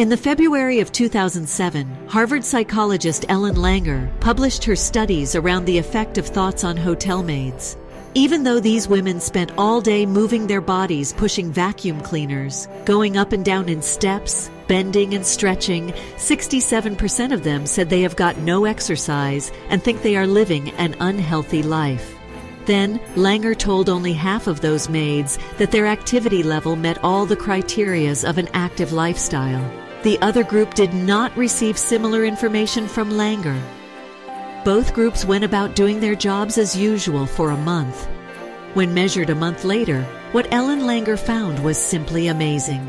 In the February of 2007, Harvard psychologist Ellen Langer published her studies around the effect of thoughts on hotel maids. Even though these women spent all day moving their bodies pushing vacuum cleaners, going up and down in steps, bending and stretching, 67% of them said they have got no exercise and think they are living an unhealthy life. Then, Langer told only half of those maids that their activity level met all the criterias of an active lifestyle. The other group did not receive similar information from Langer. Both groups went about doing their jobs as usual for a month. When measured a month later, what Ellen Langer found was simply amazing.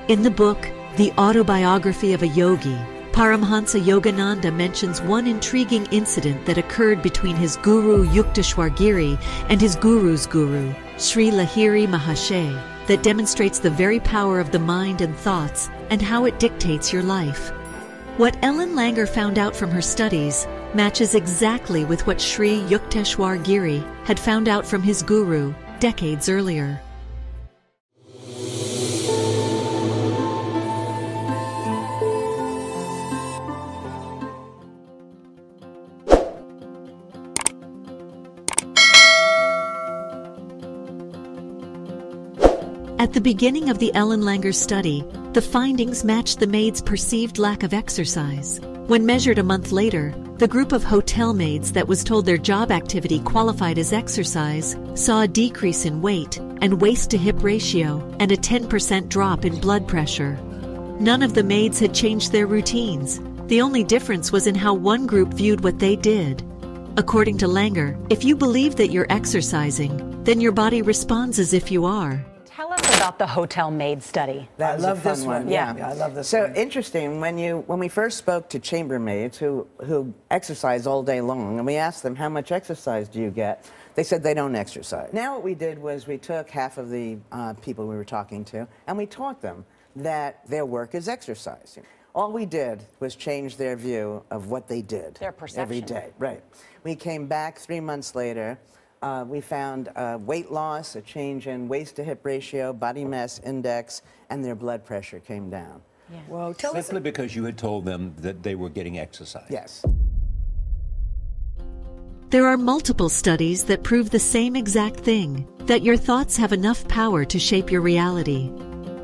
In the book, The Autobiography of a Yogi, Paramhansa Yogananda mentions one intriguing incident that occurred between his guru Yukteshwar Giri and his guru's guru, Sri Lahiri Mahasaya, that demonstrates the very power of the mind and thoughts and how it dictates your life. What Ellen Langer found out from her studies matches exactly with what Sri Yukteshwar Giri had found out from his guru decades earlier. At the beginning of the Ellen Langer study, the findings matched the maids' perceived lack of exercise. When measured a month later, the group of hotel maids that was told their job activity qualified as exercise saw a decrease in weight and waist-to-hip ratio and a 10% drop in blood pressure. None of the maids had changed their routines. The only difference was in how one group viewed what they did. According to Langer, if you believe that you're exercising, then your body responds as if you are. Tell us about the hotel maid study. That was a fun one. Yeah, I love this one. So interesting, when we first spoke to chambermaids who exercise all day long, and we asked them, how much exercise do you get? They said they don't exercise. Now what we did was we took half of the people we were talking to, and we taught them that their work is exercise. All we did was change their view of what they did. Their perception. Every day, right. We came back 3 months later. We found weight loss, a change in waist-to-hip ratio, body mass index, and their blood pressure came down. Yeah. Well, tell us. Simply because you had told them that they were getting exercise. Yes. There are multiple studies that prove the same exact thing, that your thoughts have enough power to shape your reality.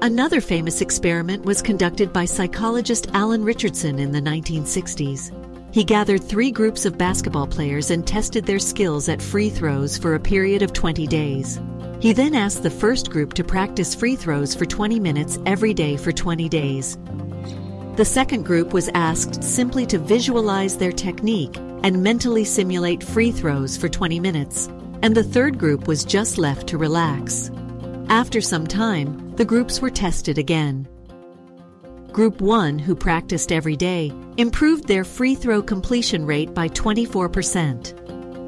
Another famous experiment was conducted by psychologist Alan Richardson in the 1960s. He gathered 3 groups of basketball players and tested their skills at free throws for a period of 20 days. He then asked the first group to practice free throws for 20 minutes every day for 20 days. The second group was asked simply to visualize their technique and mentally simulate free throws for 20 minutes, and the third group was just left to relax. After some time, the groups were tested again. Group 1, who practiced every day, improved their free throw completion rate by 24%.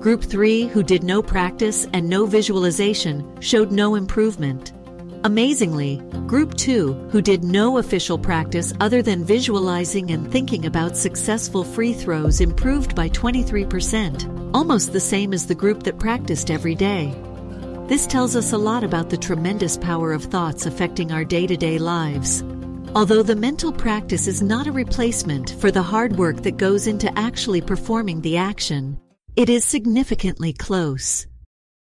Group 3, who did no practice and no visualization, showed no improvement. Amazingly, Group 2, who did no official practice other than visualizing and thinking about successful free throws, improved by 23%, almost the same as the group that practiced every day. This tells us a lot about the tremendous power of thoughts affecting our day-to-day lives. Although the mental practice is not a replacement for the hard work that goes into actually performing the action, it is significantly close.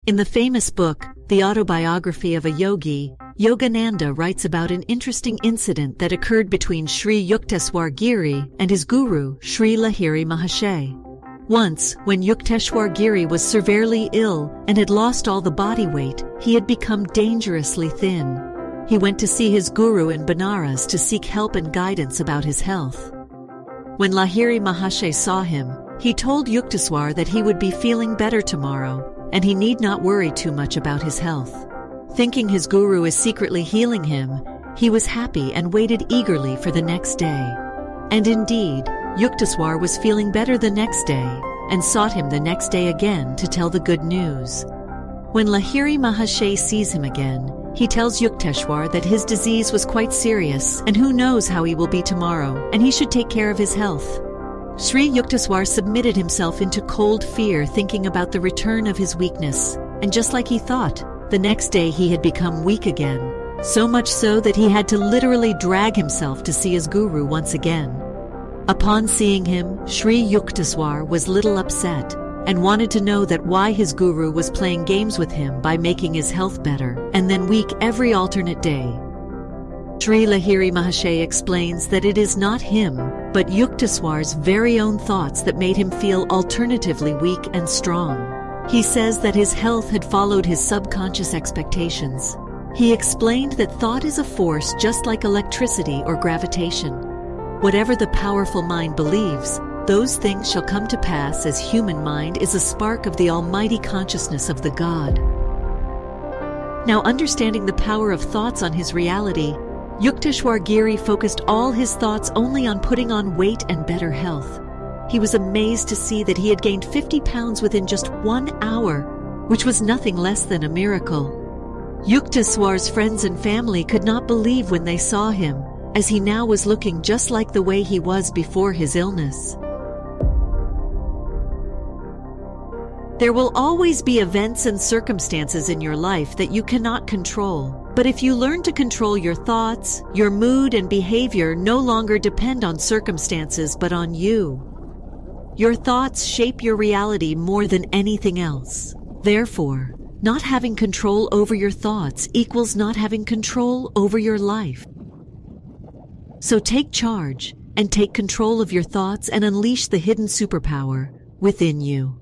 In the famous book, The Autobiography of a Yogi, Yogananda writes about an interesting incident that occurred between Sri Yukteswar Giri and his guru, Sri Lahiri Mahasaya. Once, when Yukteshwar Giri was severely ill and had lost all the body weight, he had become dangerously thin. He went to see his guru in Benares to seek help and guidance about his health. When Lahiri Mahasaya saw him, he told Yukteswar that he would be feeling better tomorrow, and he need not worry too much about his health. Thinking his guru is secretly healing him, he was happy and waited eagerly for the next day. And indeed, Yukteswar was feeling better the next day, and sought him the next day again to tell the good news. When Lahiri Mahasaya sees him again, he tells Yukteshwar that his disease was quite serious, and who knows how he will be tomorrow, and he should take care of his health. Sri Yukteswar submitted himself into cold fear, thinking about the return of his weakness, and just like he thought, the next day he had become weak again. so much so that he had to literally drag himself to see his guru once again. Upon seeing him, Sri Yukteswar was little upset and wanted to know that why his guru was playing games with him by making his health better and then weak every alternate day. Sri Lahiri Mahashay explains that it is not him, but Yukteswar's very own thoughts that made him feel alternatively weak and strong. He says that his health had followed his subconscious expectations. He explained that thought is a force just like electricity or gravitation. Whatever the powerful mind believes, those things shall come to pass, as human mind is a spark of the almighty consciousness of the God. Now, understanding the power of thoughts on his reality, Yukteshwar Giri focused all his thoughts only on putting on weight and better health. He was amazed to see that he had gained 50 pounds within just 1 hour, which was nothing less than a miracle. Yukteswar's friends and family could not believe when they saw him, as he now was looking just like the way he was before his illness. There will always be events and circumstances in your life that you cannot control. But if you learn to control your thoughts, your mood and behavior no longer depend on circumstances but on you. Your thoughts shape your reality more than anything else. Therefore, not having control over your thoughts equals not having control over your life. So take charge and take control of your thoughts and unleash the hidden superpower within you.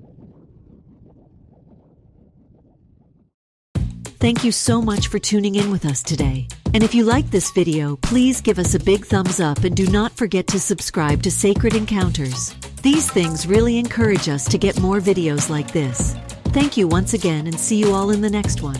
Thank you so much for tuning in with us today. And if you like this video, please give us a big thumbs up and do not forget to subscribe to Sacred Encounters. These things really encourage us to get more videos like this. Thank you once again and see you all in the next one.